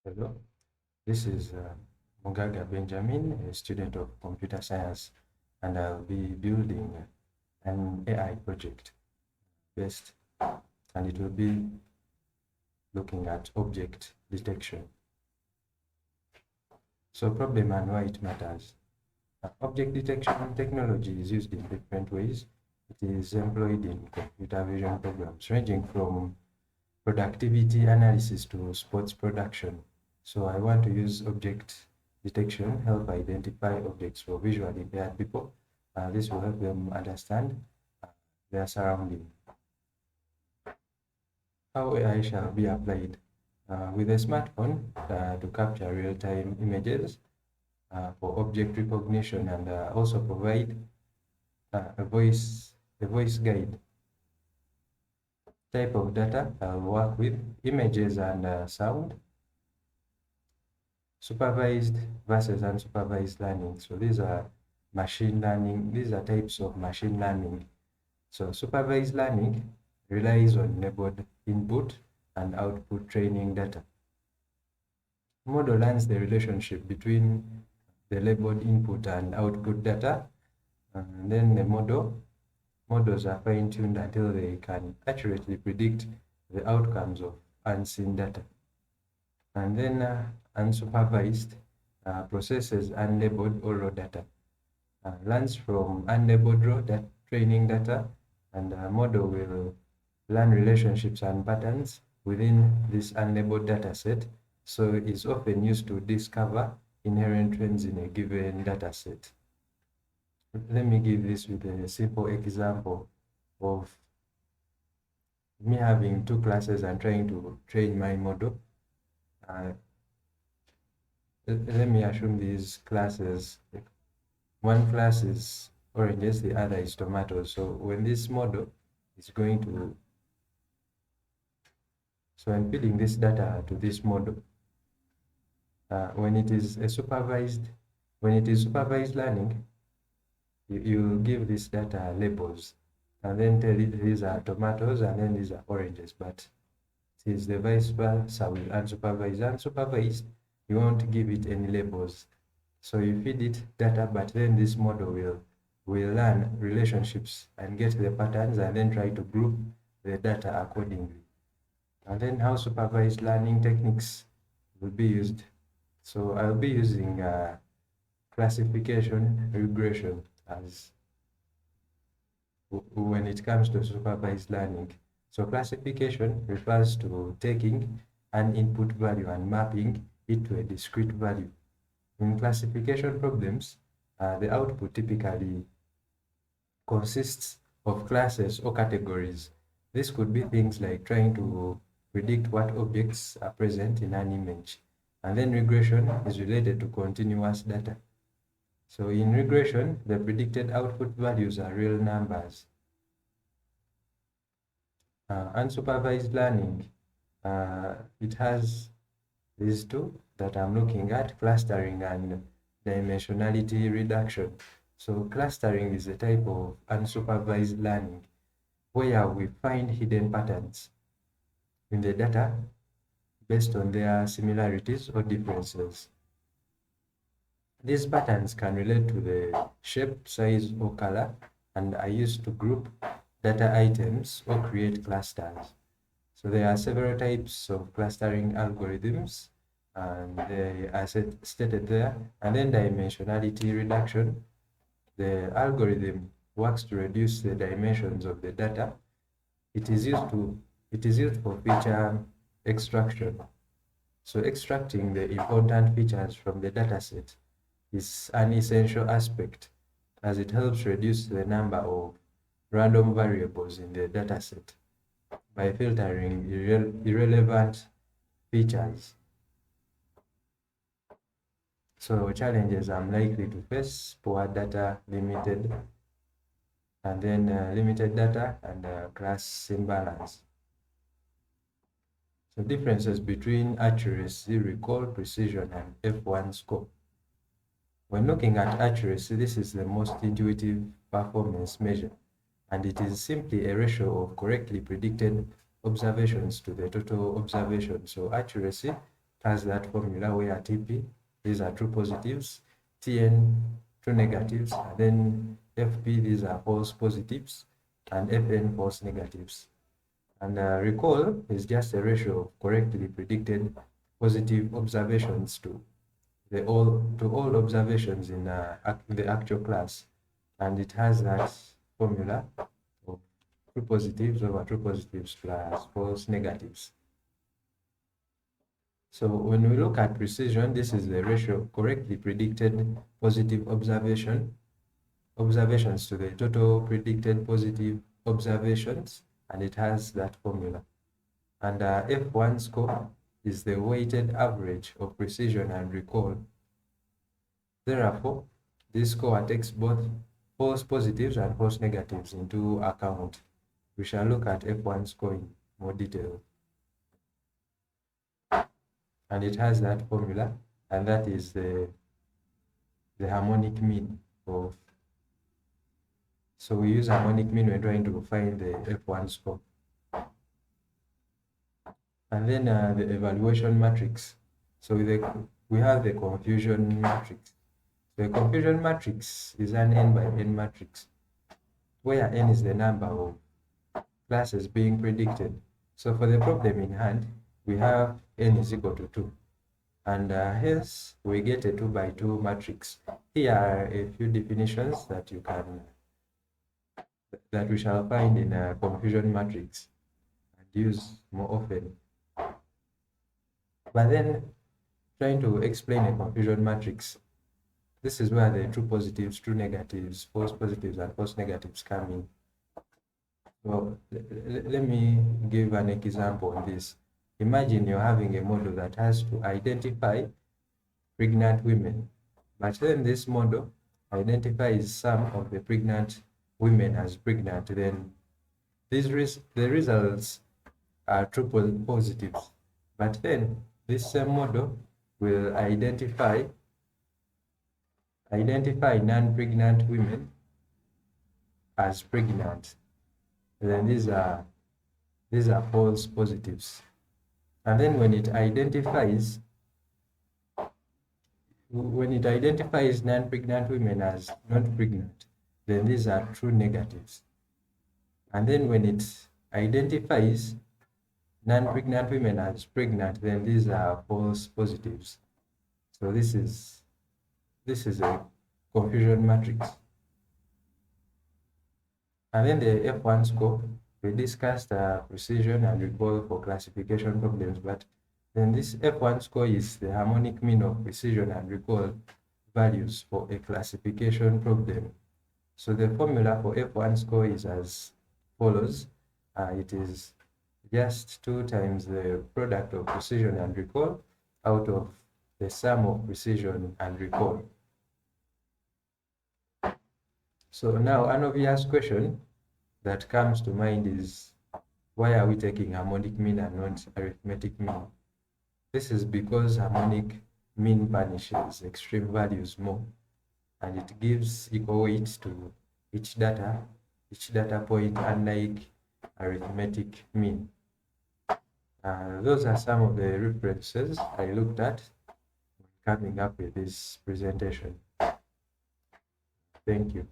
Hello, this is Mugaga Benjamin, a student of computer science, and I'll be building an AI project based, and it will be looking at object detection. So problem and why it matters. Object detection technology is used in different ways. It is employed in computer vision programs ranging from productivity analysis to sports production. So I want to use object detection, help identify objects for visually impaired people. This will help them understand their surrounding. How AI shall be applied with a smartphone to capture real-time images for object recognition and also provide a voice guide. Type of data I'll work with images and sound. Supervised versus unsupervised learning. So these are machine learning. These are types of machine learning. So supervised learning relies on labeled input and output training data. Model learns the relationship between the labeled input and output data. And then the models are fine-tuned until they can accurately predict the outcomes of unseen data. And then unsupervised processes unlabeled or raw data. Learns from unlabeled raw training data, and a model will learn relationships and patterns within this unlabeled data set. So it's often used to discover inherent trends in a given data set. Let me give this with a simple example of me having two classes and trying to train my model. Let me assume these classes, one class is oranges, the other is tomatoes. So when this model is going to, so I'm feeding this data to this model. When it is supervised learning, you give this data labels and then tell it these are tomatoes and then these are oranges, but it is the vice versa with unsupervised. Unsupervised, you won't give it any labels. So you feed it data, but then this model will learn relationships and get the patterns and then try to group the data accordingly. And then how supervised learning techniques will be used. So I'll be using classification regression as when it comes to supervised learning. So classification refers to taking an input value and mapping it to a discrete value. In classification problems, the output typically consists of classes or categories. This could be things like trying to predict what objects are present in an image. And then regression is related to continuous data. So in regression, the predicted output values are real numbers. Unsupervised learning, it has these two that I'm looking at, clustering and dimensionality reduction. So clustering is a type of unsupervised learning where we find hidden patterns in the data based on their similarities or differences. These patterns can relate to the shape, size, or color, and are used to group data items or create clusters. So there are several types of clustering algorithms, and they are stated there. And then dimensionality reduction, the algorithm works to reduce the dimensions of the data. It is used for feature extraction. So extracting the important features from the dataset is an essential aspect as it helps reduce the number of random variables in the dataset by filtering irrelevant features. So challenges I'm likely to face: poor data, limited data and class imbalance. So differences between accuracy, recall, precision, and F1 score. When looking at accuracy, this is the most intuitive performance measure, and it is simply a ratio of correctly predicted observations to the total observation. So accuracy has that formula where TP, these are true positives, TN, true negatives, and then FP, these are false positives, and FN, false negatives. And recall is just a ratio of correctly predicted positive observations to all observations in the actual class, and it has that formula of true positives over true positives plus false negatives. So when we look at precision, this is the ratio of correctly predicted positive observations to the total predicted positive observations, and it has that formula. And F1 score is the weighted average of precision and recall. Therefore, this score takes both false positives and false negatives into account. We shall look at F1 score in more detail. And it has that formula, and that is the harmonic mean of. So we use harmonic mean when trying to find the F1 score. And then the evaluation matrix. So we have the confusion matrix. The confusion matrix is an n by n matrix, where n is the number of classes being predicted. So for the problem in hand, we have n is equal to 2. And hence, we get a 2 by 2 matrix. Here are a few definitions that we shall find in a confusion matrix and use more often. But then, trying to explain a confusion matrix, this is where the true positives, true negatives, false positives, and false negatives come in. Well, let me give an example on this. Imagine you're having a model that has to identify pregnant women, but then this model identifies some of the pregnant women as pregnant. Then the results are true positives, but then this same model will identify non-pregnant women as pregnant. Then these are false positives. And then when it identifies non-pregnant women as not pregnant, then these are true negatives. And then when it identifies non-pregnant women as pregnant, then these are false positives. So this is a confusion matrix. And then the F1 score, we discussed precision and recall for classification problems, but then this F1 score is the harmonic mean of precision and recall values for a classification problem. So the formula for F1 score is as follows. It is just 2 times the product of precision and recall out of the sum of precision and recall. So now an obvious question that comes to mind is, why are we taking harmonic mean and not arithmetic mean? This is because harmonic mean punishes extreme values more, and it gives equal weight to each data point, unlike arithmetic mean. Those are some of the references I looked at when coming up with this presentation. Thank you.